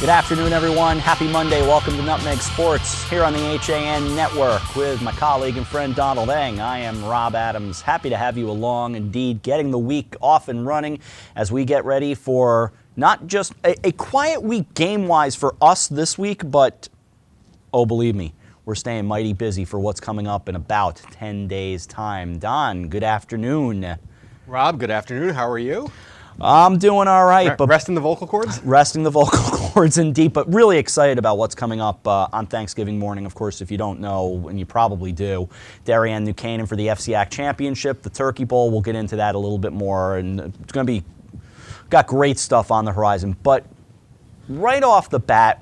Good afternoon, everyone. Happy Monday. Welcome to Nutmeg Sports here on the HAN Network with my colleague and friend Donald Eng. I am Rob Adams. Happy to have you along. Indeed, getting the week off and running as we get ready for not just a quiet week game-wise for us this week, but, oh, believe me, we're staying mighty busy for what's coming up in about 10 days' time. Don, good afternoon. Rob, good afternoon. How are you? I'm doing all right. But resting the vocal cords? Resting the vocal cords indeed, but really excited about what's coming up on Thanksgiving morning. Of course, if you don't know, and you probably do, Darien New Canaan for the FCAC Championship, the Turkey Bowl. We'll get into that a little bit more, and it's going to be, got great stuff on the horizon. But right off the bat,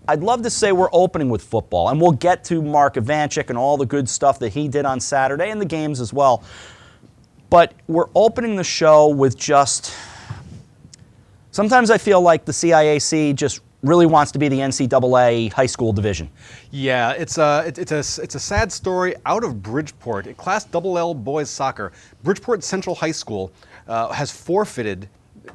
I'd love to say we're opening with football, and we'll get to Mark Ivanchik and all the good stuff that he did on Saturday and the games as well. But we're opening the show with just... Sometimes I feel like the CIAC just really wants to be the NCAA high school division. Yeah, it's a sad story out of Bridgeport. Class LL boys soccer, Bridgeport Central High School has forfeited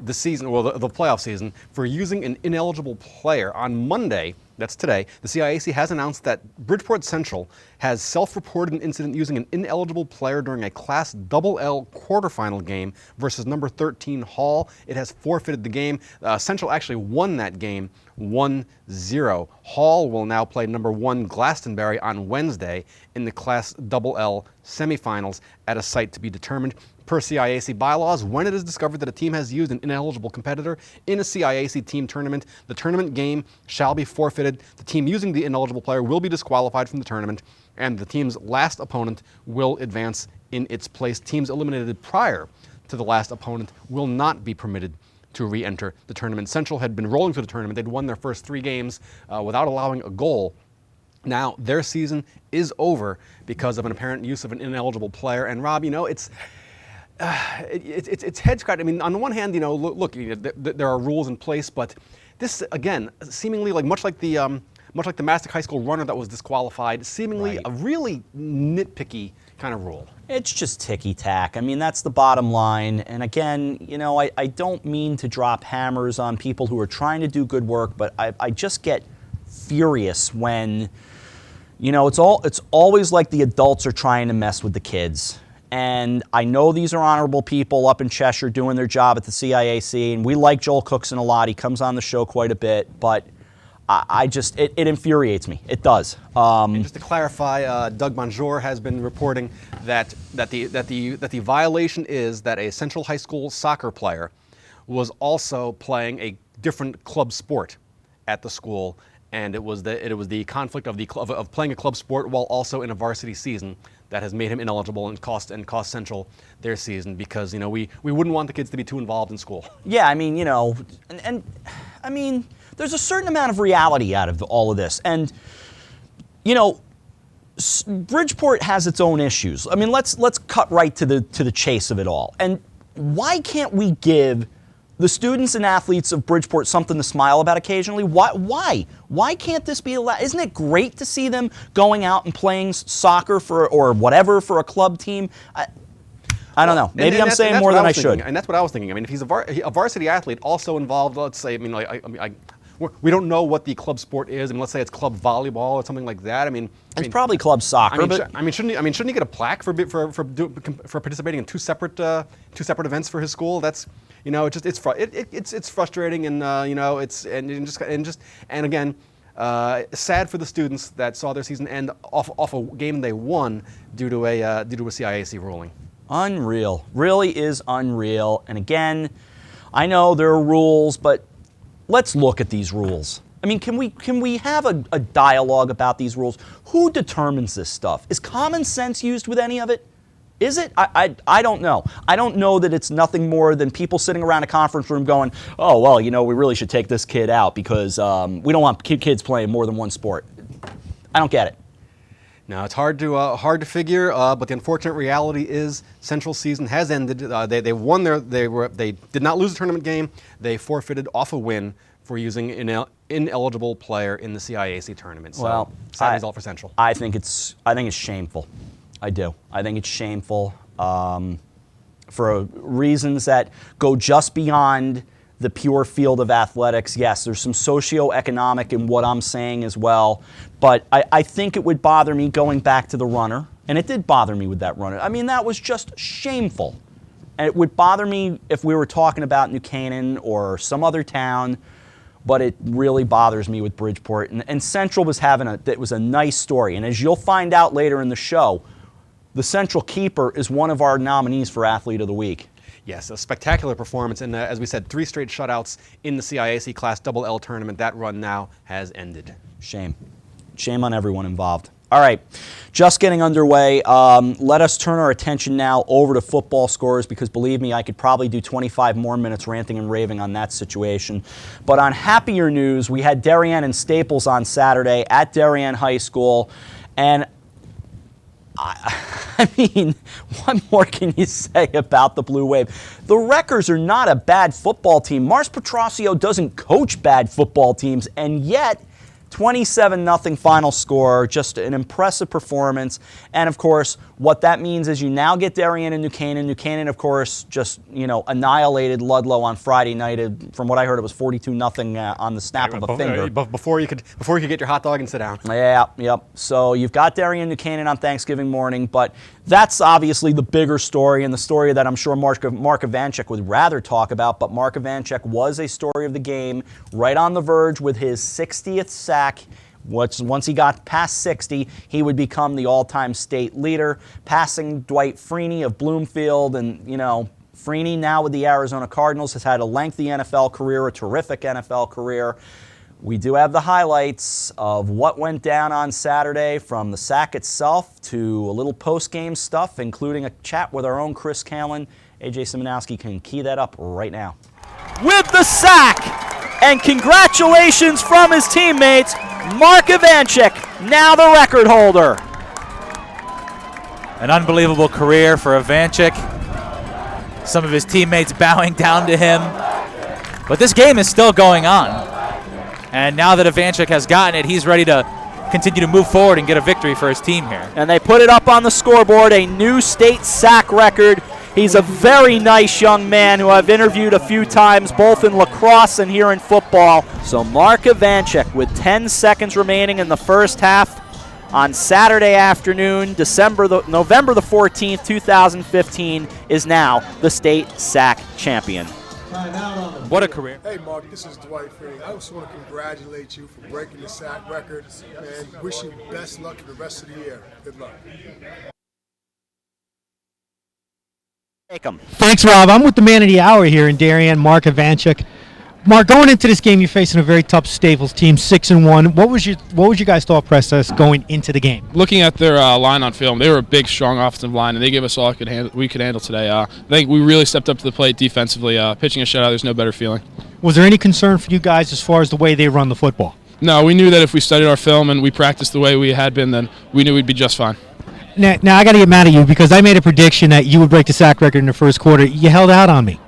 the season, well, the playoff season, for using an ineligible player. On Monday, that's today, the CIAC has announced that Bridgeport Central has self-reported an incident using an ineligible player during a Class LL quarterfinal game versus number 13 Hall. It has forfeited the game. Central actually won that game 1-0. Hall will now play number 1 Glastonbury on Wednesday in the Class LL semifinals at a site to be determined. Per CIAC bylaws, when it is discovered that a team has used an ineligible competitor in a CIAC team tournament, the tournament game shall be forfeited. The team using the ineligible player will be disqualified from the tournament, and the team's last opponent will advance in its place. Teams eliminated prior to the last opponent will not be permitted to re-enter the tournament. Central had been rolling through the tournament. They'd won their first 3 games without allowing a goal. Now, their season is over because of an apparent use of an ineligible player. And Rob, you know, it's head scratching. I mean, on the one hand, you know, look, there are rules in place, but this again, seemingly much like the Mastic High School runner that was disqualified, seemingly Right. a really nitpicky kind of rule. It's just ticky-tack. I mean, that's the bottom line. And again, you know, I don't mean to drop hammers on people who are trying to do good work, but I just get furious when, you know, it's always like the adults are trying to mess with the kids. And I know these are honorable people up in Cheshire doing their job at the CIAC, and we like Joel Cookson a lot. He comes on the show quite a bit, but it infuriates me. It does. And just to clarify, Doug Bonjour has been reporting that the violation is that a Central High School soccer player was also playing a different club sport at the school, and it was the conflict of playing a club sport while also in a varsity season that has made him ineligible and cost Central their season, because, you know, we wouldn't want the kids to be too involved in school. Yeah, I mean, you know, and I mean, there's a certain amount of reality out of all of this, and you know, Bridgeport has its own issues. I mean, let's cut right to the chase of it all. And why can't we give the students and athletes of Bridgeport something to smile about occasionally? Why can't this be allowed? Isn't it great to see them going out and playing soccer or whatever for a club team? I don't know. Maybe I'm saying more than I should. And that's what I was thinking. I mean, if he's a varsity athlete also involved, let's say, I mean, we don't know what the club sport is. I mean, let's say it's club volleyball or something like that. It's probably club soccer. Shouldn't he get a plaque for participating in two separate events for his school? That's, you know, it's frustrating, and you know, and again, sad for the students that saw their season end off a game they won due to a CIAC ruling. Unreal, really is unreal. And again, I know there are rules, but let's look at these rules. I mean, can we have a dialogue about these rules? Who determines this stuff? Is common sense used with any of it? Is it? I don't know. I don't know that it's nothing more than people sitting around a conference room going, oh, well, you know, we really should take this kid out because we don't want kids playing more than one sport. I don't get it. Now, it's hard to figure, but the unfortunate reality is Central's season has ended. They did not lose the tournament game. They forfeited off a win for using an ineligible player in the CIAC tournament. So, well, sad result for Central. I think it's shameful. I do. I think it's shameful for reasons that go just beyond the pure field of athletics. Yes, there's some socioeconomic in what I'm saying as well, but I think it would bother me going back to the runner, and it did bother me with that runner. I mean, that was just shameful. And it would bother me if we were talking about New Canaan or some other town, but it really bothers me with Bridgeport. And Central was it was a nice story. And as you'll find out later in the show, the Central keeper is one of our nominees for Athlete of the Week. Yes, a spectacular performance, and as we said, 3 straight shutouts in the CIAC Class LL tournament. That run now has ended. Shame. Shame on everyone involved. All right, just getting underway. Let us turn our attention now over to football scores, because believe me, I could probably do 25 more minutes ranting and raving on that situation. But on happier news, we had Darien and Staples on Saturday at Darien High School, and I mean, what more can you say about the Blue Wave? The Wreckers are not a bad football team. Mars Petrosio doesn't coach bad football teams, and yet 27-0 final score, just an impressive performance. And of course, what that means is you now get Darien and New Canaan. New Canaan, of course, just annihilated Ludlow on Friday night. From what I heard, it was 42-0 on the snap of a finger. Before you could get your hot dog and sit down. Yeah, yep. So you've got Darien and New Canaan on Thanksgiving morning, but that's obviously the bigger story, and the story that I'm sure Mark Ivanchik would rather talk about. But Mark Ivanchik was a story of the game, right on the verge with his 60th sack. Once he got past 60, he would become the all-time state leader, passing Dwight Freeney of Bloomfield. And, Freeney now with the Arizona Cardinals has had a lengthy NFL career, a terrific NFL career. We do have the highlights of what went down on Saturday, from the sack itself to a little post-game stuff, including a chat with our own Chris Callen. AJ Simonowski can key that up right now. With the sack, and congratulations from his teammates, Mark Ivanchik, now the record holder. An unbelievable career for Ivanchik. Some of his teammates bowing down to him. But this game is still going on. And now that Ivanchik has gotten it, he's ready to continue to move forward and get a victory for his team here. And they put it up on the scoreboard, a new state sack record. He's a very nice young man who I've interviewed a few times, both in lacrosse and here in football. So Mark Ivanchik, with 10 seconds remaining in the first half, on Saturday afternoon, November the 14th, 2015, is now the state sack champion. What a career. Hey, Mark, this is Dwight Freeney. I just want to congratulate you for breaking the sack record, and wish you best luck for the rest of the year. Good luck. Take 'em. Thanks, Rob. I'm with the man of the hour here in Darien, Mark Ivanchik. Mark, going into this game, you're facing a very tough Staples team, 6-1. What was your guys' thought process going into the game? Looking at their line on film, they were a big, strong offensive line, and they gave us all we could handle today. I think we really stepped up to the plate defensively. Pitching a shutout, there's no better feeling. Was there any concern for you guys as far as the way they run the football? No, we knew that if we studied our film and we practiced the way we had been, then we knew we'd be just fine. Now I got to get mad at you because I made a prediction that you would break the sack record in the first quarter. You held out on me.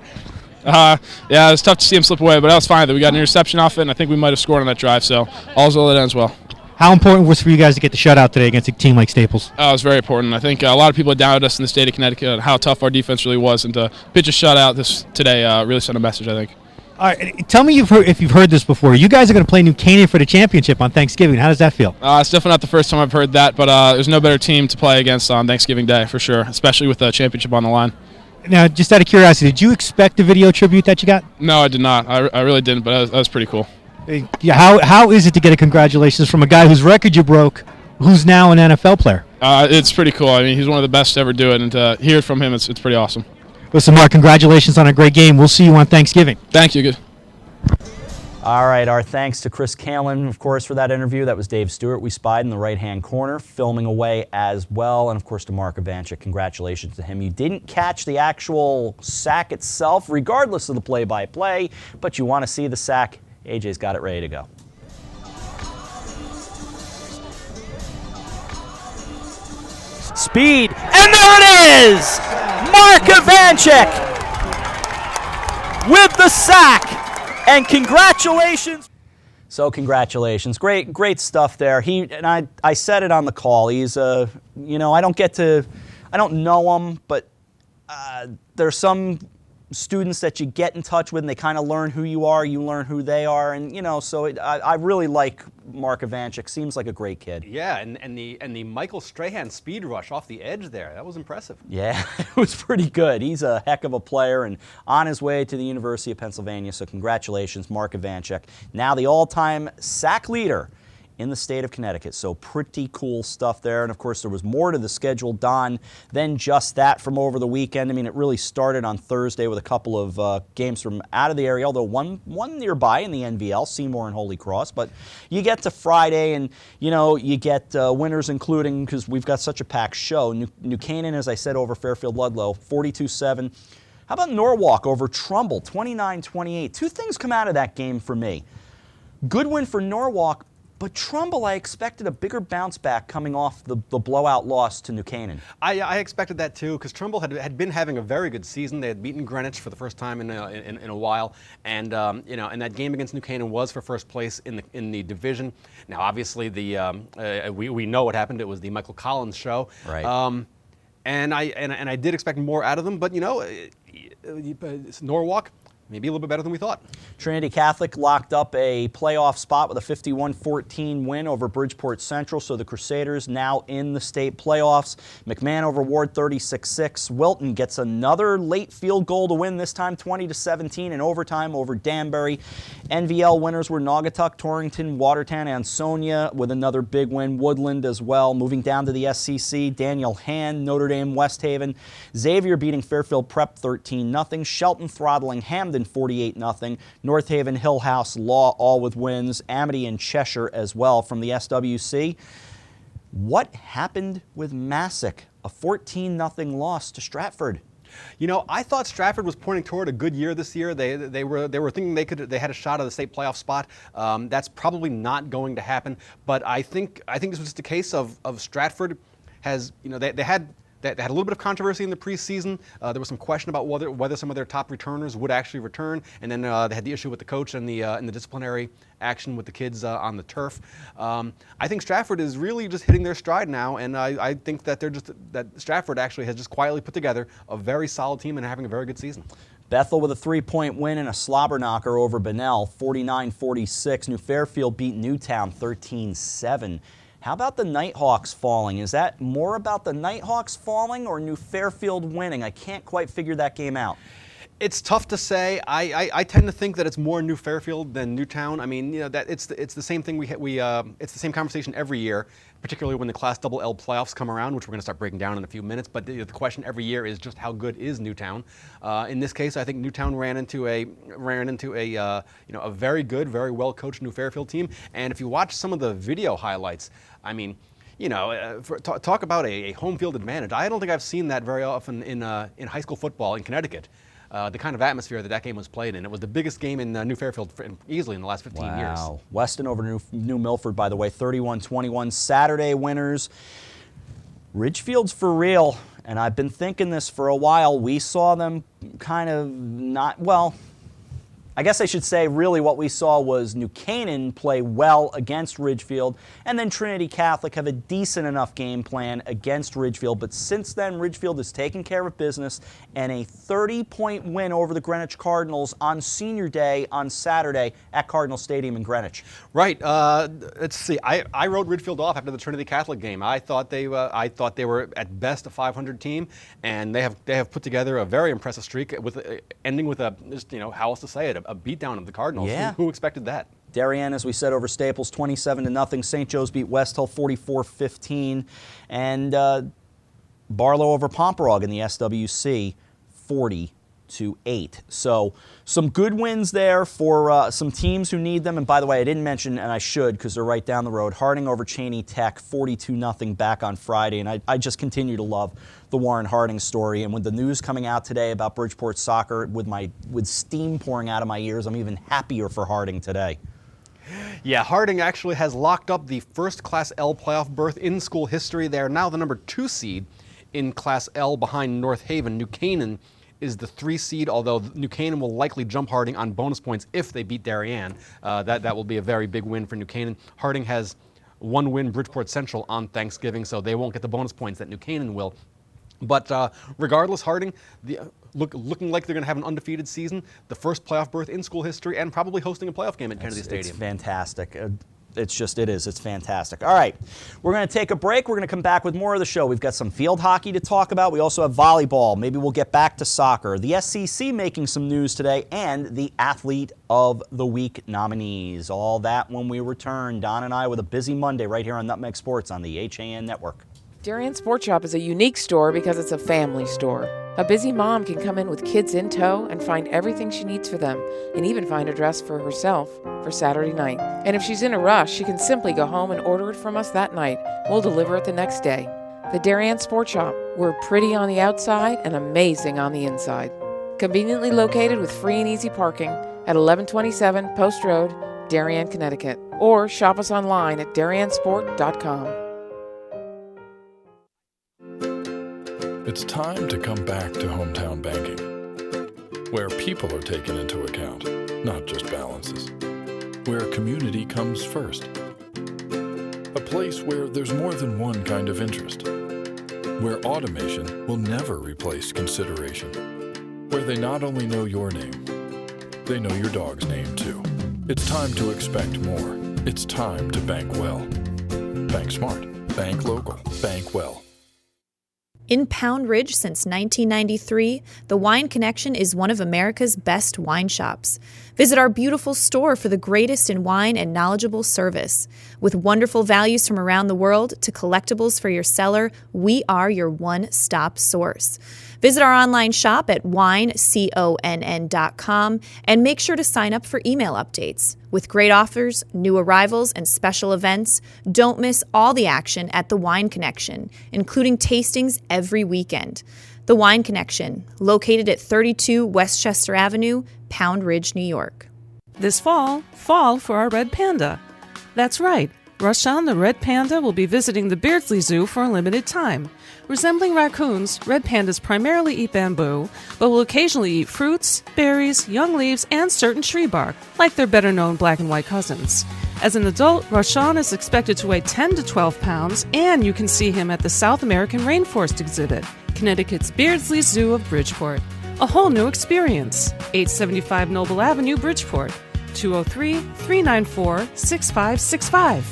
Yeah, it was tough to see him slip away, but that was fine. We got an interception off it, and I think we might have scored on that drive, so all's well that ends well. How important was it for you guys to get the shutout today against a team like Staples? It was very important. I think a lot of people had doubted us in the state of Connecticut and how tough our defense really was, and to pitch a shutout today really sent a message, I think. All right, tell me if you've heard this before. You guys are going to play New Canaan for the championship on Thanksgiving. How does that feel? It's definitely not the first time I've heard that, but there's no better team to play against on Thanksgiving Day, for sure, especially with the championship on the line. Now, just out of curiosity, did you expect the video tribute that you got? No, I did not. I really didn't, but that was pretty cool. Yeah, how is it to get a congratulations from a guy whose record you broke, who's now an NFL player? It's pretty cool. I mean, he's one of the best to ever do it, and to hear it from him, it's pretty awesome. Listen, Mark, congratulations on a great game. We'll see you on Thanksgiving. Thank you. Good. All right, our thanks to Chris Callen, of course, for that interview. That was Dave Stewart we spied in the right-hand corner, filming away as well. And, of course, to Mark Ivanchik, congratulations to him. You didn't catch the actual sack itself, regardless of the play-by-play, but you want to see the sack. AJ's got it ready to go. Speed, and there it is! Mark Ivanchik with the sack. And congratulations. So congratulations. Great stuff there. I said it on the call. He's I don't know him, but there's some students that you get in touch with, and they kind of learn who you are, you learn who they are, and so I really like Mark Ivanchik. Seems like a great kid. Yeah, and the Michael Strahan speed rush off the edge there, that was impressive. Yeah, it was pretty good. He's a heck of a player and on his way to the University of Pennsylvania, so congratulations, Mark Ivanchik. Now the all-time sack leader in the state of Connecticut. So pretty cool stuff there. And of course, there was more to the schedule, Don, than just that from over the weekend. I mean, it really started on Thursday with a couple of games from out of the area, although one nearby in the NVL, Seymour and Holy Cross. But you get to Friday and, you get winners including, because we've got such a packed show, New Canaan, as I said, over Fairfield Ludlow, 42-7. How about Norwalk over Trumbull, 29-28? Two things come out of that game for me. Good win for Norwalk, but Trumbull, I expected a bigger bounce back coming off the blowout loss to New Canaan. I expected that too, because Trumbull had been having a very good season. They had beaten Greenwich for the first time in a while, and and that game against New Canaan was for first place in the division. Now, obviously, we know what happened. It was the Michael Collins show, right? And I did expect more out of them, but Norwalk, maybe a little bit better than we thought. Trinity Catholic locked up a playoff spot with a 51-14 win over Bridgeport Central, so the Crusaders now in the state playoffs. McMahon over Ward 36-6. Wilton gets another late field goal to win, this time 20-17 in overtime over Danbury. NVL winners were Naugatuck, Torrington, Watertown, Ansonia with another big win. Woodland as well. Moving down to the SCC, Daniel Han, Notre Dame, West Haven. Xavier beating Fairfield Prep 13-0. Shelton throttling Hamden 48-0. North Haven, Hill House, Law, all with wins. Amity and Cheshire as well from the SWC. What happened with Massac? A 14-0 loss to Stratford. I thought Stratford was pointing toward a good year this year. They were thinking they had a shot at the state playoff spot. That's probably not going to happen. But I think this was just a case of Stratford has they had a little bit of controversy in the preseason. There was some question about whether some of their top returners would actually return, and then they had the issue with the coach and the disciplinary action with the kids on the turf. I think Stratford is really just hitting their stride now, and I think that that Stratford actually has just quietly put together a very solid team and having a very good season. Bethel with a 3-point win and a slobber knocker over Bunnell, 49-46. New Fairfield beat Newtown 13-7. How about the Nighthawks falling? Is that more about the Nighthawks falling or New Fairfield winning? I can't quite figure that game out. It's tough to say. I tend to think that it's more New Fairfield than Newtown. I mean, that it's the same thing it's the same conversation every year, particularly when the Class L playoffs come around, which we're going to start breaking down in a few minutes. But the question every year is just how good is Newtown? In this case, I think Newtown ran into a very good, very well coached New Fairfield team. And if you watch some of the video highlights, I mean, talk about a home field advantage. I don't think I've seen that very often in high school football in Connecticut. The kind of atmosphere that game was played in. It was the biggest game in New Fairfield easily in the last 15 years. Wow. Weston over New Milford, by the way, 31-21. Saturday winners. Ridgefield's for real, and I've been thinking this for a while. We saw them kind of not, well, I guess I should say really what we saw was New Canaan play well against Ridgefield, and then Trinity Catholic have a decent enough game plan against Ridgefield. But since then, Ridgefield has taken care of business, and a 30-point win over the Greenwich Cardinals on Senior Day on Saturday at Cardinal Stadium in Greenwich. Right. Let's see. I wrote Ridgefield off after the Trinity Catholic game. I thought they were at best a 500 team, and they have put together a very impressive streak with ending with how else to say it, a beatdown of the Cardinals. Yeah. Who expected that? Darien, as we said, over Staples, 27-0. St. Joe's beat West Hill 44-15. And Barlow over Pomperog in the SWC, 40-8. So some good wins there for some teams who need them. And by the way, I didn't mention, and I should because they're right down the road, Harding over Cheney Tech, 42-0 back on Friday. And I just continue to love the Warren Harding story. And with the news coming out today about Bridgeport soccer, with steam pouring out of my ears, I'm even happier for Harding today. Yeah, Harding actually has locked up the first Class L playoff berth in school history. They are now the number 2 seed in Class L behind North Haven. New Canaan is the 3 seed, although New Canaan will likely jump Harding on bonus points if they beat Darien. That will be a very big win for New Canaan. Harding has one win, Bridgeport Central, on Thanksgiving, so they won't get the bonus points that New Canaan will. But regardless, Harding, looking like they're going to have an undefeated season, the first playoff berth in school history, and probably hosting a playoff game at Kennedy Stadium. It's fantastic. It's fantastic. All right, we're going to take a break. We're going to come back with more of the show. We've got some field hockey to talk about. We also have volleyball. Maybe we'll get back to soccer. The SEC making some news today, and the Athlete of the Week nominees. All that when we return. Don and I with a busy Monday right here on Nutmeg Sports on the HAN Network. Darien Sport Shop is a unique store because it's a family store. A busy mom can come in with kids in tow and find everything she needs for them, and even find a dress for herself for Saturday night. And if she's in a rush, she can simply go home and order it from us that night. We'll deliver it the next day. The Darien Sport Shop. We're pretty on the outside and amazing on the inside. Conveniently located with free and easy parking at 1127 Post Road, Darien, Connecticut. Or shop us online at dariensport.com. It's time to come back to hometown banking, where people are taken into account, not just balances, where community comes first, a place where there's more than one kind of interest, where automation will never replace consideration, where they not only know your name, they know your dog's name too. It's time to expect more. It's time to bank well. Bank smart. Bank local. Bank well. In Pound Ridge since 1993, the Wine Connection is one of America's best wine shops. Visit our beautiful store for the greatest in wine and knowledgeable service. With wonderful values from around the world to collectibles for your cellar, we are your one-stop source. Visit our online shop at wineconn.com and make sure to sign up for email updates. With great offers, new arrivals, and special events, don't miss all the action at The Wine Connection, including tastings every weekend. The Wine Connection, located at 32 Westchester Avenue, Pound Ridge, New York. This fall for our red panda. That's right, Rashawn the red panda will be visiting the Beardsley Zoo for a limited time. Resembling raccoons, red pandas primarily eat bamboo, but will occasionally eat fruits, berries, young leaves, and certain tree bark, like their better-known black and white cousins. As an adult, Rashawn is expected to weigh 10 to 12 pounds, and you can see him at the South American Rainforest exhibit, Connecticut's Beardsley Zoo of Bridgeport. A whole new experience. 875 Noble Avenue, Bridgeport. 203-394-6565.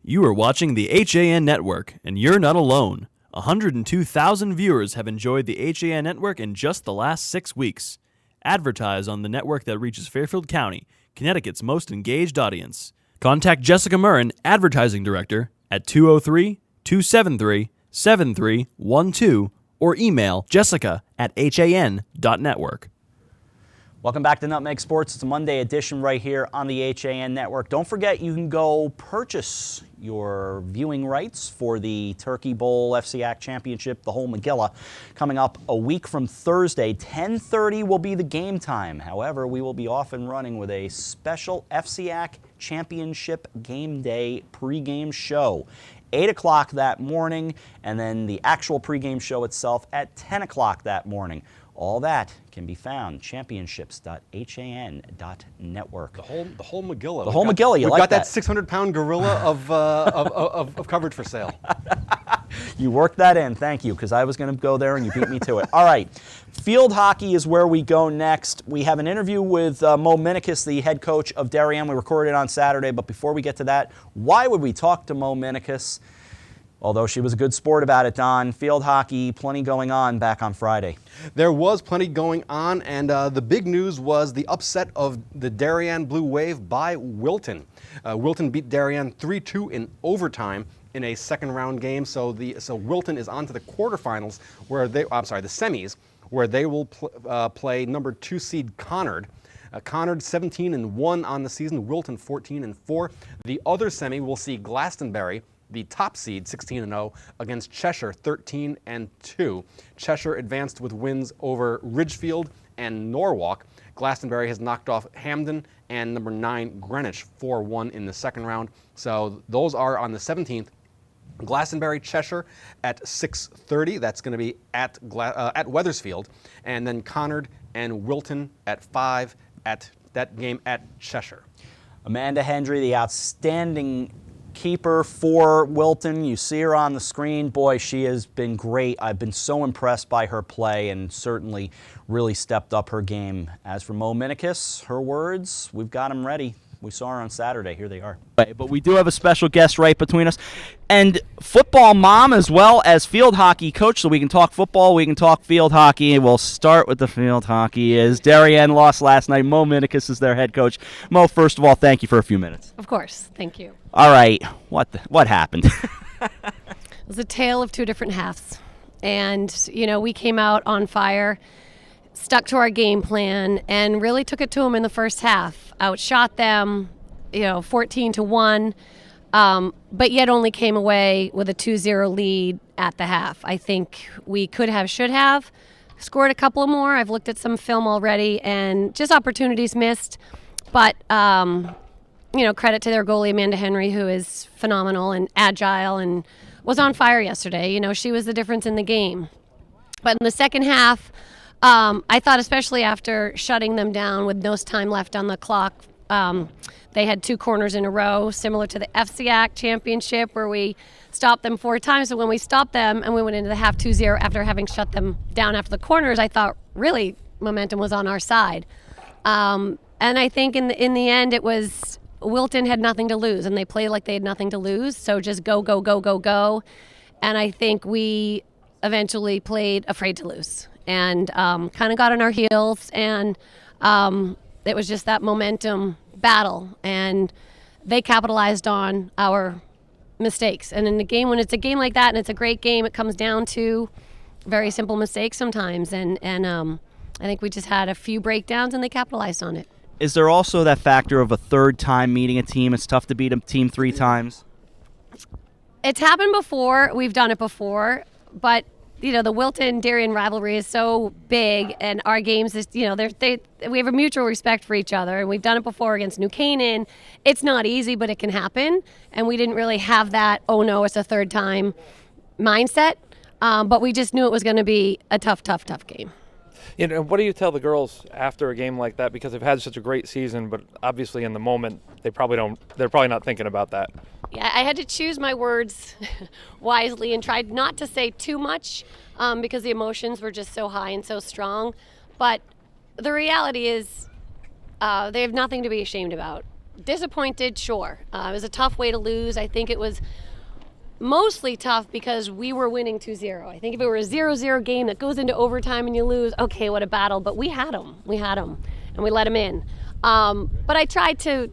You are watching the HAN Network, and you're not alone. 102,000 viewers have enjoyed the HAN Network in just the last 6 weeks. Advertise on the network that reaches Fairfield County, Connecticut's most engaged audience. Contact Jessica Murrin, Advertising Director, at 203-273-7312 or email jessica@han.network. Welcome back to Nutmeg Sports. It's a Monday edition right here on the HAN Network. Don't forget, you can go purchase your viewing rights for the Turkey Bowl FCAC Championship, the whole Megillah, coming up a week from Thursday. 10:30 will be the game time. However, we will be off and running with a special FCAC Championship game day pregame show. 8 o'clock that morning, and then the actual pregame show itself at 10 o'clock that morning. All that can be found championships.han.network. The whole Megillah. The whole Megillah. We've got that 600-pound gorilla of coverage for sale. You worked that in, thank you, because I was going to go there and you beat me to it. All right, field hockey is where we go next. We have an interview with Mo Minikis, the head coach of Darien. We recorded it on Saturday, but before we get to that, why would we talk to Mo Minikis? Although she was a good sport about it, Don. Field hockey, plenty going on back on Friday. There was plenty going on, and the big news was the upset of the Darien Blue Wave by Wilton. Wilton beat Darien 3-2 in overtime in a second-round game. So Wilton is on to the quarterfinals, the semis, where they will play number 2 seed Conard. Conard 17-1 on the season. Wilton 14-4. The other semi will see Glastonbury, the top seed, 16-0, against Cheshire, 13-2. Cheshire advanced with wins over Ridgefield and Norwalk. Glastonbury has knocked off Hamden and number 9 Greenwich, 4-1 in the second round. So those are on the 17th. Glastonbury, Cheshire at 6:30. That's going to be at Wethersfield. And then Conard and Wilton at 5 at that game at Cheshire. Amanda Hendry, the outstanding keeper for Wilton. You see her on the screen. Boy, she has been great. I've been so impressed by her play and certainly really stepped up her game. As for Mo Minikis, her words, we've got them ready. We saw her on Saturday. Here they are. But we do have a special guest right between us. And football mom as well as field hockey coach, so we can talk football, we can talk field hockey. We'll start with the field hockey. As Darien lost last night, Mo Minikis is their head coach. Mo, first of all, thank you for a few minutes. Of course. Thank you. All right. What happened? It was a tale of two different halves. And, we came out on fire, stuck to our game plan, and really took it to them in the first half. Outshot them, 14-1, but yet only came away with a 2-0 lead at the half. I think we should have scored a couple more. I've looked at some film already, and just opportunities missed. But, credit to their goalie, Amanda Henry, who is phenomenal and agile and was on fire yesterday. She was the difference in the game. But in the second half, I thought, especially after shutting them down with no time left on the clock, they had 2 corners in a row, similar to the FCAC championship where we stopped them 4 times. So when we stopped them and we went into the half 2-0 after having shut them down after the corners, I thought really momentum was on our side. And I think in the end it was Wilton had nothing to lose, and they played like they had nothing to lose. So just go, go, go, go, go. And I think we eventually played afraid to lose. And kind of got on our heels, and it was just that momentum battle, and they capitalized on our mistakes. And in the game, when it's a game like that and it's a great game, it comes down to very simple mistakes sometimes, and I think we just had a few breakdowns and they capitalized on it. Is there also that factor of a third time meeting a team? It's tough to beat a team 3 times. It's happened before. We've done it before, but the Wilton-Darien rivalry is so big, and our games is, we have a mutual respect for each other, and we've done it before against New Canaan. It's not easy, but it can happen, and we didn't really have that, oh no, it's a third time mindset, but we just knew it was going to be a tough game. What do you tell the girls after a game like that? Because they've had such a great season, but obviously in the moment, they're probably not thinking about that. Yeah, I had to choose my words wisely and tried not to say too much because the emotions were just so high and so strong. But the reality is they have nothing to be ashamed about. Disappointed, sure. It was a tough way to lose. I think it was mostly tough because we were winning 2-0. I think if it were a 0-0 game that goes into overtime and you lose, okay, what a battle. But we had them, and we let them in. But I tried to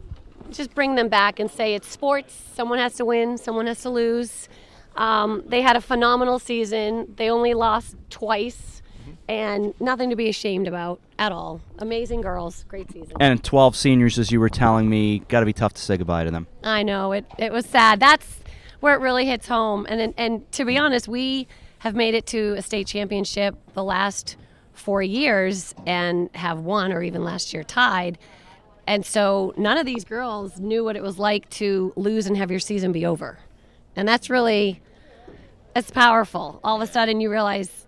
just bring them back and say it's sports. Someone has to win, someone has to lose. They had a phenomenal season. They only lost twice, and nothing to be ashamed about at all. Amazing girls, great season. And 12 seniors, as you were telling me, got to be tough to say goodbye to them. I know, it was sad. That's where it really hits home. And to be honest, we have made it to a state championship the last 4 years and have won, or even last year tied. And so none of these girls knew what it was like to lose and have your season be over. And that's really, it's powerful. All of a sudden you realize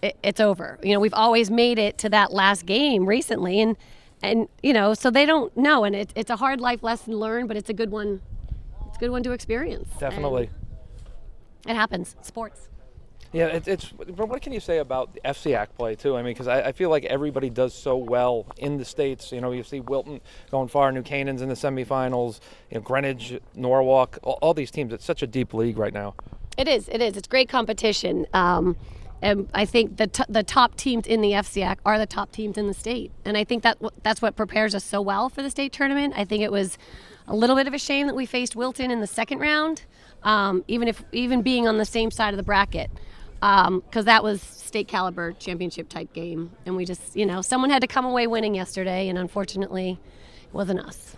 it's over. We've always made it to that last game recently. And so they don't know. And it's a hard life lesson learned, but it's a good one. It's a good one to experience. Definitely. And it happens. Sports. Yeah, but what can you say about the FCAC play, too? I mean, because I feel like everybody does so well in the States. You see Wilton going far, New Canaan's in the semifinals, Greenwich, Norwalk, all these teams. It's such a deep league right now. It is. It's great competition. And I think the top teams in the FCAC are the top teams in the state. And I think that's what prepares us so well for the state tournament. I think it was a little bit of a shame that we faced Wilton in the second round, even being on the same side of the bracket. Because that was state caliber championship type game, and we just, someone had to come away winning yesterday, and unfortunately, it wasn't us.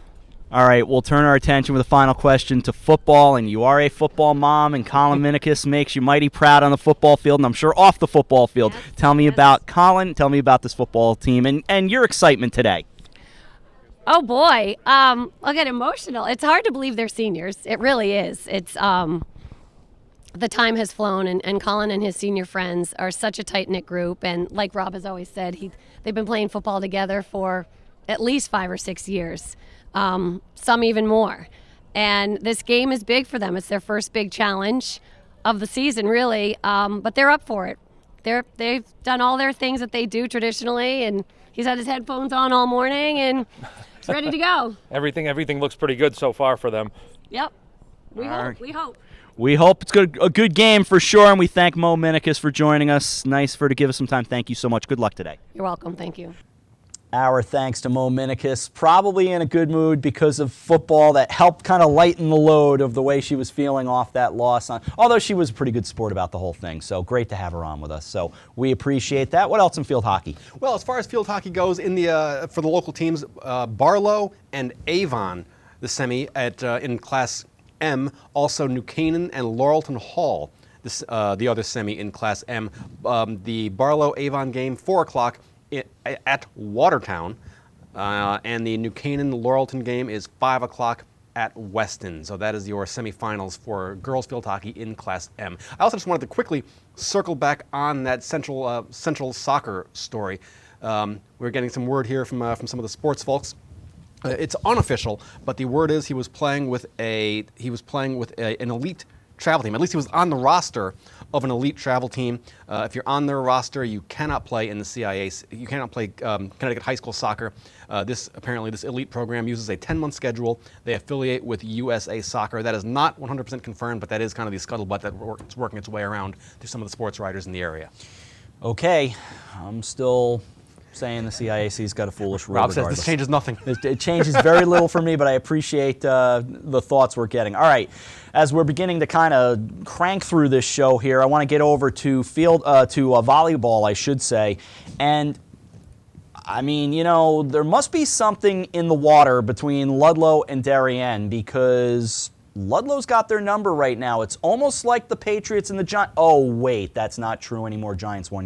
All right, we'll turn our attention with a final question to football, and you are a football mom, and Colin Minikis makes you mighty proud on the football field, and I'm sure off the football field. Yes, tell me about Colin. Tell me about this football team and your excitement today. Oh boy, I'll get emotional. It's hard to believe they're seniors. It really is. It's the time has flown, and Colin and his senior friends are such a tight-knit group. And like Rob has always said, they've been playing football together for at least 5 or 6 years, some even more. And this game is big for them. It's their first big challenge of the season, really, but they're up for it. They've done all their things that they do traditionally, and he's had his headphones on all morning, and he's ready to go. Everything looks pretty good so far for them. Yep. We hope. We hope it's a good game for sure, and we thank Mo Minikis for joining us. Nice for her to give us some time. Thank you so much. Good luck today. You're welcome. Thank you. Our thanks to Mo Minikis, probably in a good mood because of football that helped kind of lighten the load of the way she was feeling off that loss. Although she was a pretty good sport about the whole thing, so great to have her on with us. So we appreciate that. What else in field hockey? Well, as far as field hockey goes, for the local teams, Barlow and Avon, the semi in Class M, also New Canaan and Laurelton Hall, the other semi in Class M. The Barlow-Avon game, 4 o'clock. At Watertown, and the New Canaan-Laurelton game is 5 o'clock at Weston. So that is your semifinals for girls field hockey in Class M. I also just wanted to quickly circle back on that Central soccer story. We're getting some word here from some of the sports folks. It's unofficial, but the word is he was playing with an elite travel team. At least he was on the roster of an elite travel team. If you're on their roster, you cannot play in the CIAC. You cannot play Connecticut high school soccer. This elite program uses a 10-month schedule. They affiliate with USA Soccer. That is not 100% confirmed, but that is kind of the scuttlebutt that's working its way around to some of the sports writers in the area. Okay, I'm still saying the CIAC's got a foolish rule. Rob says this changes nothing. It changes very little for me, but I appreciate the thoughts we're getting. All right, as we're beginning to kind of crank through this show here, I want to get over to volleyball, I should say. And I mean, there must be something in the water between Ludlow and Darien, because Ludlow's got their number right now. It's almost like the Patriots and the Giants. Oh, wait, that's not true anymore. Patriots won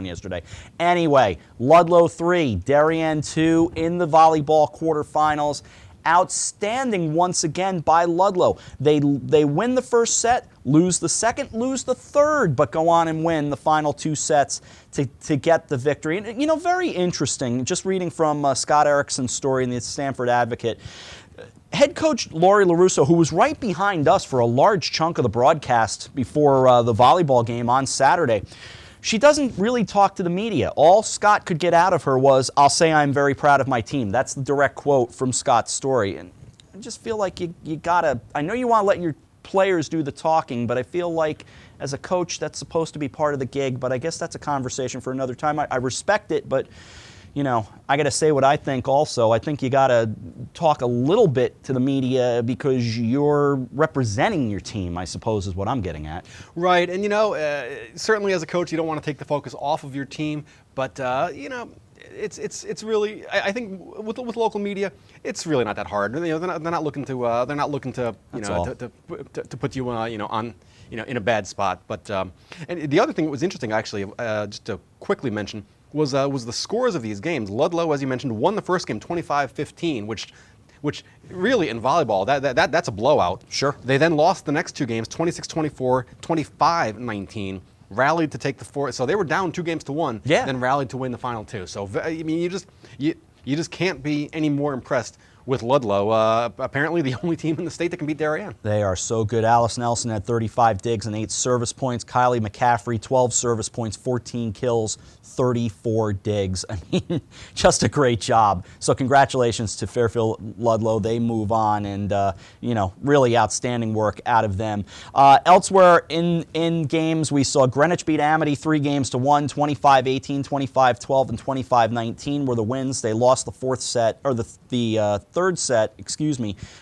yesterday. Anyway, Ludlow 3, Darien 2 in the volleyball quarterfinals. Outstanding once again by Ludlow. They win the first set, lose the second, lose the third, but go on and win the final 2 sets to get the victory. And, very interesting, just reading from Scott Erickson's story in the Stanford Advocate. Head coach Lori LaRusso, who was right behind us for a large chunk of the broadcast before the volleyball game on Saturday, she doesn't really talk to the media. All Scott could get out of her was, "I'll say I'm very proud of my team." That's the direct quote from Scott's story. And I just feel like you gotta, I know you want to let your players do the talking, but I feel like as a coach that's supposed to be part of the gig, but I guess that's a conversation for another time. I respect it, but I got to say what I think also. I think you got to talk a little bit to the media because you're representing your team, I suppose is what I'm getting at. Right, and certainly as a coach, you don't want to take the focus off of your team, but it's really, I think with local media, it's really not that hard. They're not looking to to put you on in a bad spot. But and the other thing that was interesting actually, just to quickly mention, was the scores of these games. Ludlow, as you mentioned, won the first game 25-15, which really in volleyball that's a blowout. Sure. They then lost the next 2 games 26-24, 25-19. Rallied to take the 4, so they were down 2-1. Yeah. Then rallied to win the final 2. So I mean, you just can't be any more impressed with Ludlow, apparently the only team in the state that can beat Darien. They are so good. Alice Nelson had 35 digs and 8 service points. Kylie McCaffrey, 12 service points, 14 kills, 34 digs. I mean, just a great job. So congratulations to Fairfield Ludlow. They move on, and really outstanding work out of them. Elsewhere in games, we saw Greenwich beat Amity 3-1, 25-18, 25-12, and 25-19 were the wins. They lost the third set,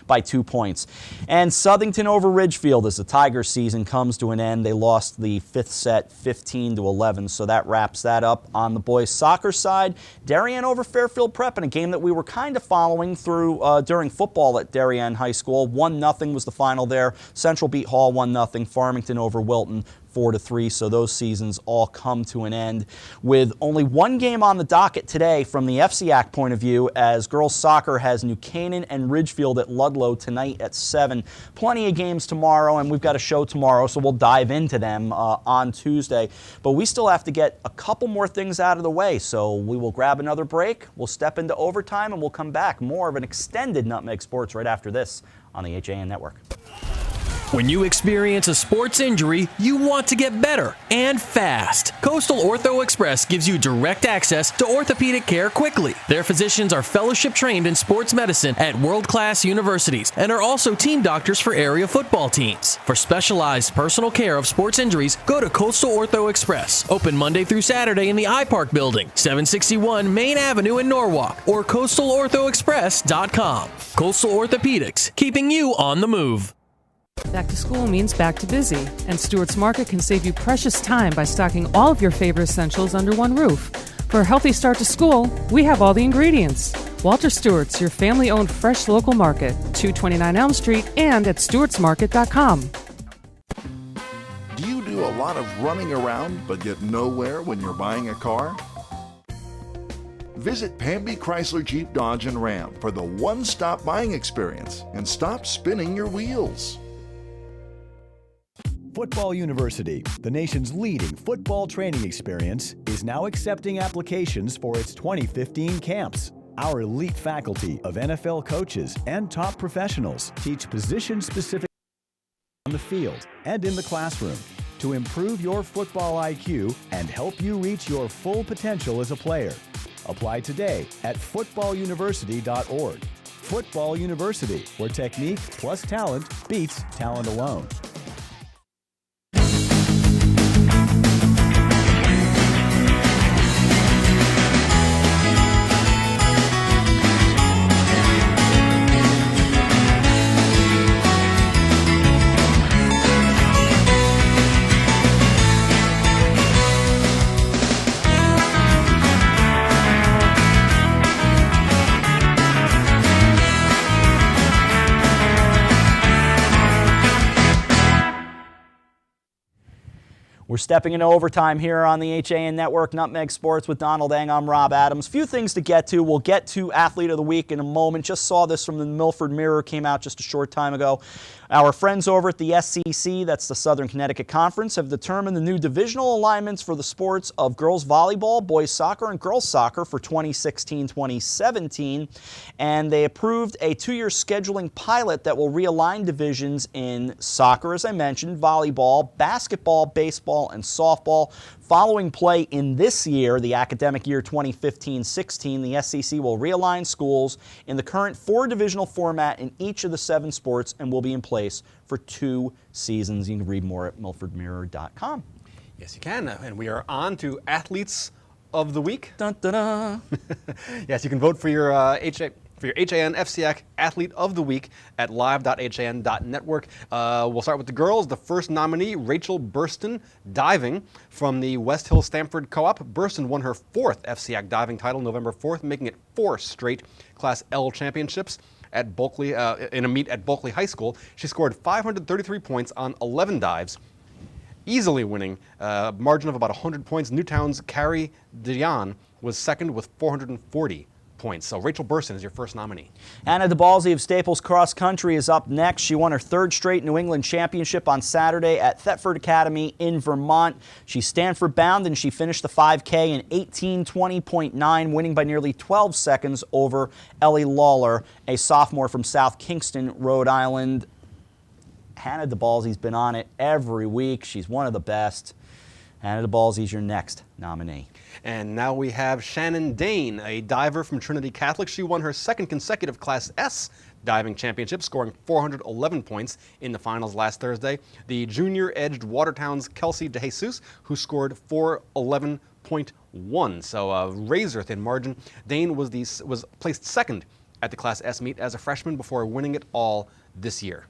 by 2 points. And Southington over Ridgefield as the Tiger season comes to an end. They lost the 5th set 15-11, so that wraps that up. On the boys soccer side, Darien over Fairfield Prep in a game that we were kind of following through during football at Darien High School. 1-0 was the final there. Central beat Hall 1-0. Farmington over Wilton 4-3. So those seasons all come to an end with only one game on the docket today from the FCAC point of view, as girls soccer has New Canaan and Ridgefield at Ludlow tonight at 7. Plenty of games tomorrow, and we've got a show tomorrow, so we'll dive into them on Tuesday. But we still have to get a couple more things out of the way, so we will grab another break. We'll step into overtime, and we'll come back. More of an extended Nutmeg Sports right after this on the HAN Network. When you experience a sports injury, you want to get better and fast. Coastal Ortho Express gives you direct access to orthopedic care quickly. Their physicians are fellowship trained in sports medicine at world-class universities and are also team doctors for area football teams. For specialized personal care of sports injuries, go to Coastal Ortho Express. Open Monday through Saturday in the iPark building, 761 Main Avenue in Norwalk, or coastalorthoexpress.com. Coastal Orthopedics, keeping you on the move. Back to school means back to busy, and Stewart's Market can save you precious time by stocking all of your favorite essentials under one roof. For a healthy start to school, we have all the ingredients. Walter Stewart's, your family-owned fresh local market, 229 Elm Street and at stewartsmarket.com. Do you do a lot of running around but get nowhere when you're buying a car? Visit Pamby Chrysler Jeep Dodge and Ram for the one-stop buying experience and stop spinning your wheels. Football University, the nation's leading football training experience, is now accepting applications for its 2015 camps. Our elite faculty of NFL coaches and top professionals teach position-specific on the field and in the classroom to improve your football IQ and help you reach your full potential as a player. Apply today at footballuniversity.org. Football University, where technique plus talent beats talent alone. We're stepping into overtime here on the HAN Network Nutmeg Sports with Donald Eng. I'm Rob Adams. Few things to get to. We'll get to Athlete of the Week in a moment. Just saw this from the Milford Mirror, came out just a short time ago. Our friends over at the SCC, that's the Southern Connecticut Conference, have determined the new divisional alignments for the sports of girls volleyball, boys soccer, and girls soccer for 2016-2017. And they approved a 2-year scheduling pilot that will realign divisions in soccer, as I mentioned, volleyball, basketball, baseball, and softball. Following play in this year, the academic year 2015-16, the SCC will realign schools in the current 4-divisional format in each of the 7 sports and will be in place for 2 seasons. You can read more at milfordmirror.com. Yes, you can. And we are on to Athletes of the Week. Dun, dun, dun. Yes, you can vote for your HAN FCAC Athlete of the Week at live.han.network. We'll start with the girls. The first nominee, Rachel Burston, diving from the West Hill Stamford Co-op. Burston won her 4th FCAC diving title November 4th, making it 4 straight Class L championships at Bulkley, in a meet at Bulkley High School. She scored 533 points on 11 dives, easily winning a margin of about 100 points. Newtown's Carrie Dion was second with 440 points. So Rachel Burston is your first nominee. Anna DeBalzi of Staples Cross Country is up next. She won her 3rd straight New England Championship on Saturday at Thetford Academy in Vermont. She's Stanford bound, and she finished the 5K in 18:20.9, winning by nearly 12 seconds over Ellie Lawler, a sophomore from South Kingston, Rhode Island. Hannah DeBalzi's been on it every week. She's one of the best. Hannah DeBalzi's your next nominee. And now we have Shannon Dane, a diver from Trinity Catholic. She won her 2nd consecutive Class S diving championship, scoring 411 points in the finals last Thursday. The junior edged Watertown's Kelsey DeJesus, who scored 411.1, so a razor-thin margin. Dane was placed 2nd at the Class S meet as a freshman before winning it all this year.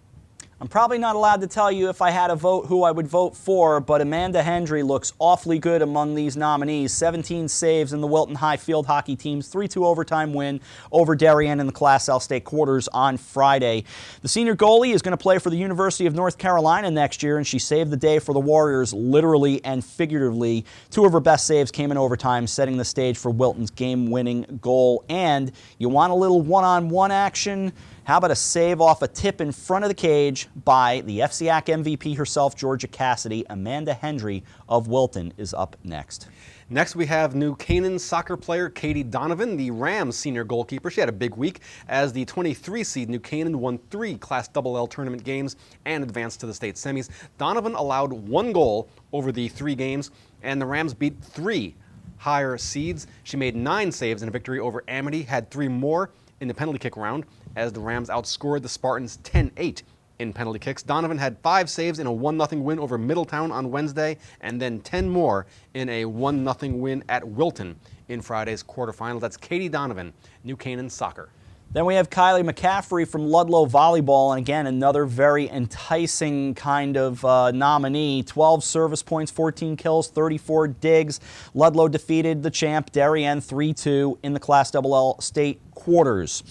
I'm probably not allowed to tell you if I had a vote who I would vote for, but Amanda Hendry looks awfully good among these nominees. 17 saves in the Wilton High field hockey team's 3-2 overtime win over Darien in the Class L state quarters on Friday. The senior goalie is going to play for the University of North Carolina next year, and she saved the day for the Warriors literally and figuratively. 2 of her best saves came in overtime, setting the stage for Wilton's game-winning goal. And you want a little one-on-one action? How about a save off a tip in front of the cage by the FCAC MVP herself, Georgia Cassidy? Amanda Hendry of Wilton is up next. Next, we have New Canaan soccer player Katie Donovan, the Rams senior goalkeeper. She had a big week as the 23 seed New Canaan won 3 Class LL tournament games and advanced to the state semis. Donovan allowed 1 goal over the 3 games, and the Rams beat 3 higher seeds. She made 9 saves in a victory over Amity, had 3 more in the penalty kick round, as the Rams outscored the Spartans 10-8 in penalty kicks. Donovan had 5 saves in a 1-0 win over Middletown on Wednesday, and then 10 more in a 1-0 win at Wilton in Friday's quarterfinal. That's Katie Donovan, New Canaan Soccer. Then we have Kylie McCaffrey from Ludlow Volleyball, and again, another very enticing kind of nominee. 12 service points, 14 kills, 34 digs. Ludlow defeated the champ, Darien, 3-2 in the Class LL state quarters.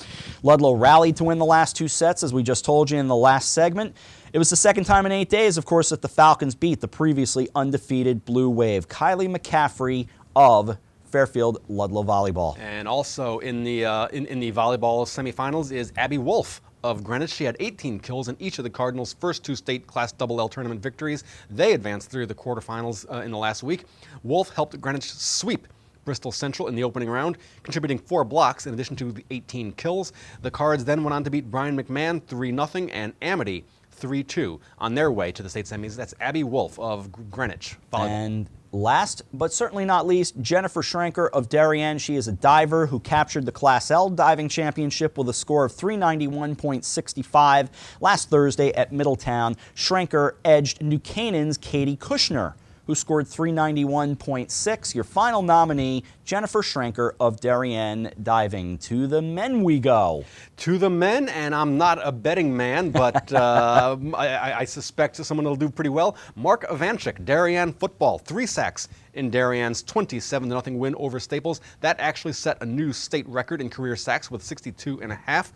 Ludlow rallied to win the last 2 sets, as we just told you in the last segment. It was the second time in 8 days, of course, that the Falcons beat the previously undefeated Blue Wave. Kylie McCaffrey of Fairfield Ludlow Volleyball. And also in the volleyball semifinals is Abby Wolf of Greenwich. She had 18 kills in each of the Cardinals' first 2 state Class LL tournament victories. They advanced through the quarterfinals in the last week. Wolf helped Greenwich sweep Bristol Central in the opening round, contributing 4 blocks in addition to the 18 kills. The Cards then went on to beat Brian McMahon 3-0 and Amity 3-2 on their way to the state semis. That's Abby Wolf of Greenwich Volleyball. And last, but certainly not least, Jennifer Schrenker of Darien. She is a diver who captured the Class L diving championship with a score of 391.65 last Thursday at Middletown. Schrenker edged New Canaan's Katie Kushner, who scored 391.6. Your final nominee, Jennifer Schrenker of Darien Diving. To the men we go. To the men, and I'm not a betting man, but I suspect someone will do pretty well. Mark Ivanchik, Darien football, 3 sacks in Darien's 27-0 win over Staples. That actually set a new state record in career sacks with 62.5.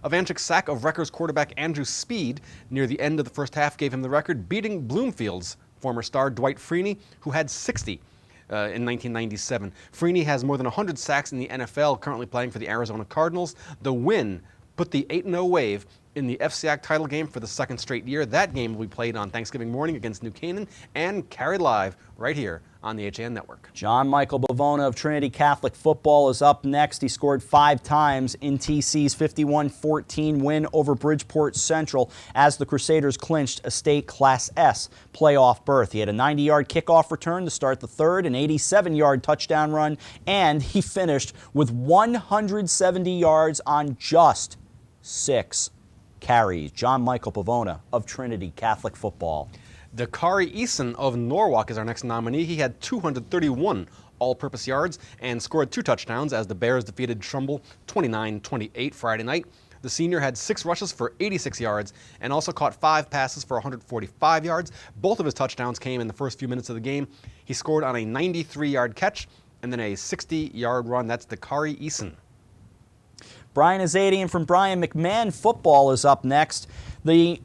Ivanchik's sack of Rutgers quarterback Andrew Speed near the end of the first half gave him the record, beating Bloomfield's former star Dwight Freeney, who had 60 in 1997. Freeney has more than 100 sacks in the NFL, currently playing for the Arizona Cardinals. The win put the 8-0 Wave in the FCAC title game for the 2nd straight year. That game will be played on Thanksgiving morning against New Canaan and carried live right here on the HAN Network. John Michael Bavona of Trinity Catholic Football is up next. He scored 5 times in TC's 51-14 win over Bridgeport Central as the Crusaders clinched a state Class S playoff berth. He had a 90-yard kickoff return to start the 3rd, an 87-yard touchdown run, and he finished with 170 yards on just 6 carries. John Michael Pavona of Trinity Catholic Football. Dakari Eason of Norwalk is our next nominee. He had 231 all-purpose yards and scored 2 touchdowns as the Bears defeated Trumbull 29-28 Friday night. The senior had 6 rushes for 86 yards and also caught 5 passes for 145 yards. Both of his touchdowns came in the first few minutes of the game. He scored on a 93-yard catch and then a 60-yard run. That's Dakari Eason. Brian Azadian from Brian McMahon Football is up next. The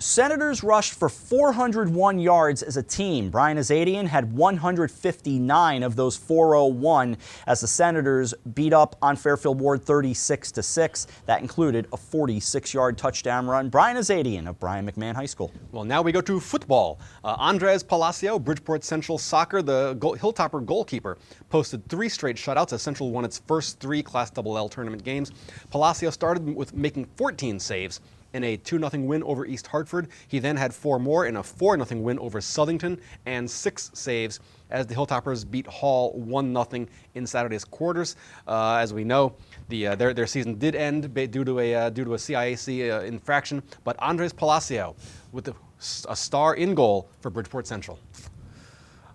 Senators rushed for 401 yards as a team. Brian Azadian had 159 of those 401 as the Senators beat up on Fairfield Ward 36-6. That included a 46-yard touchdown run. Brian Azadian of Brian McMahon High School. Well, now we go to football. Andres Palacio, Bridgeport Central Soccer, the Hilltopper goalkeeper, posted 3 straight shutouts as Central won its first 3 Class LL tournament games. Palacio started with making 14 saves in a 2-0 win over East Hartford. He then had 4 more in a 4-0 win over Southington and 6 saves as the Hilltoppers beat Hall 1-0 in Saturday's quarters. As we know, their season did end due to a CIAC infraction, but Andres Palacio with a star in goal for Bridgeport Central.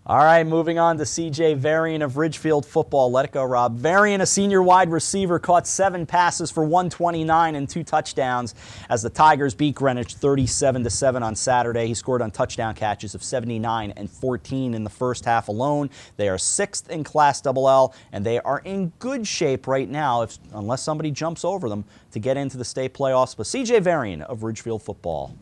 All right, moving on to C.J. Varian of Ridgefield Football. Let it go, Rob. Varian, a senior wide receiver, caught 7 passes for 129 and 2 touchdowns as the Tigers beat Greenwich 37-7 on Saturday. He scored on touchdown catches of 79 and 14 in the first half alone. They are 6th in Class LL, and they are in good shape right now, unless somebody jumps over them, to get into the state playoffs. But C.J. Varian of Ridgefield Football.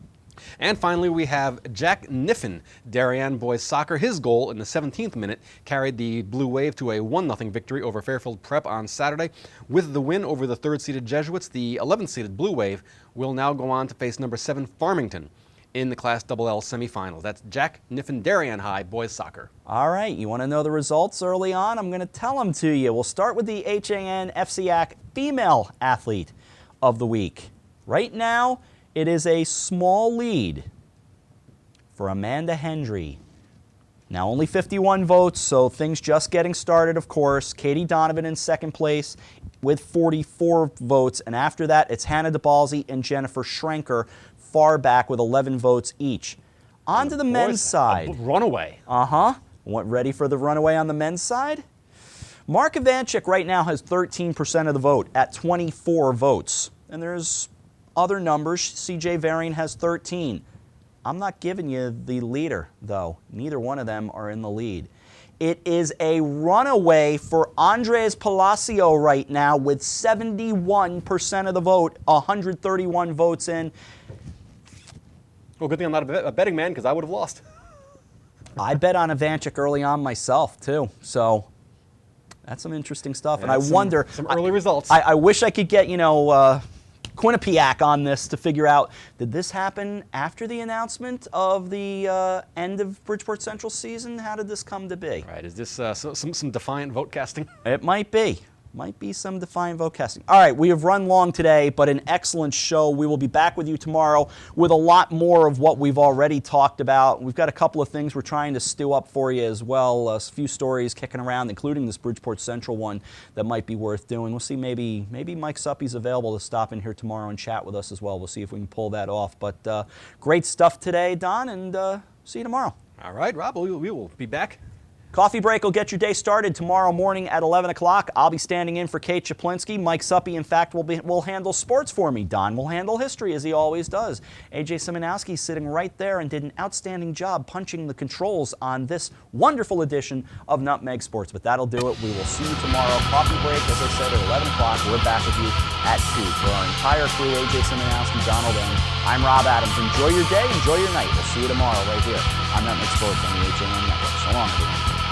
And finally, we have Jack Niffen, Darien boys soccer. His goal in the 17th minute carried the Blue Wave to a 1-0 victory over Fairfield Prep on Saturday. With the win over the 3rd-seeded Jesuits, the 11th-seeded Blue Wave will now go on to face number 7 Farmington in the Class LL semifinals. That's Jack Niffen, Darien High boys soccer. All right, you want to know the results early on? I'm going to tell them to you. We'll start with the HAN FCAC Female Athlete of the Week. Right now, it is a small lead for Amanda Hendry. Now only 51 votes, so things just getting started, of course. Katie Donovan in 2nd place with 44 votes. And after that, it's Hannah DeBalzi and Jennifer Schrenker far back with 11 votes each. On to the men's side. Runaway. Ready for the runaway on the men's side? Mark Ivanchik right now has 13% of the vote at 24 votes. And there's other numbers. C.J. Varian has 13. I'm not giving you the leader, though. Neither one of them are in the lead. It is a runaway for Andres Palacio right now with 71% of the vote, 131 votes in. Well, good thing I'm not a betting man, because I would have lost. I bet on Ivanchik early on myself, too. So that's some interesting stuff. Yeah, and I wonder. Some early results. I wish I could get, Quinnipiac on this to figure out, did this happen after the announcement of the end of Bridgeport Central season? How did this come to be? Right, is this some defiant vote casting? It might be. Might be some defiant vote casting. All right, we have run long today, but an excellent show. We will be back with you tomorrow with a lot more of what we've already talked about. We've got a couple of things we're trying to stew up for you as well. A few stories kicking around, including this Bridgeport Central one that might be worth doing. We'll see maybe Mike Suppy's available to stop in here tomorrow and chat with us as well. We'll see if we can pull that off. But great stuff today, Don, and see you tomorrow. All right, Rob, we will be back. Coffee break will get your day started tomorrow morning at 11 o'clock. I'll be standing in for Kate Chaplinsky. Mike Suppy, in fact, will handle sports for me. Don will handle history, as he always does. A.J. Simonowski sitting right there and did an outstanding job punching the controls on this wonderful edition of Nutmeg Sports. But that'll do it. We will see you tomorrow. Coffee break, as I said, at 11 o'clock. We're back with you at 2. For our entire crew, A.J. Simonowski, Donald Eng, I'm Rob Adams. Enjoy your day. Enjoy your night. We'll see you tomorrow right here on Nutmeg Sports on the HAN Network. So long, everyone.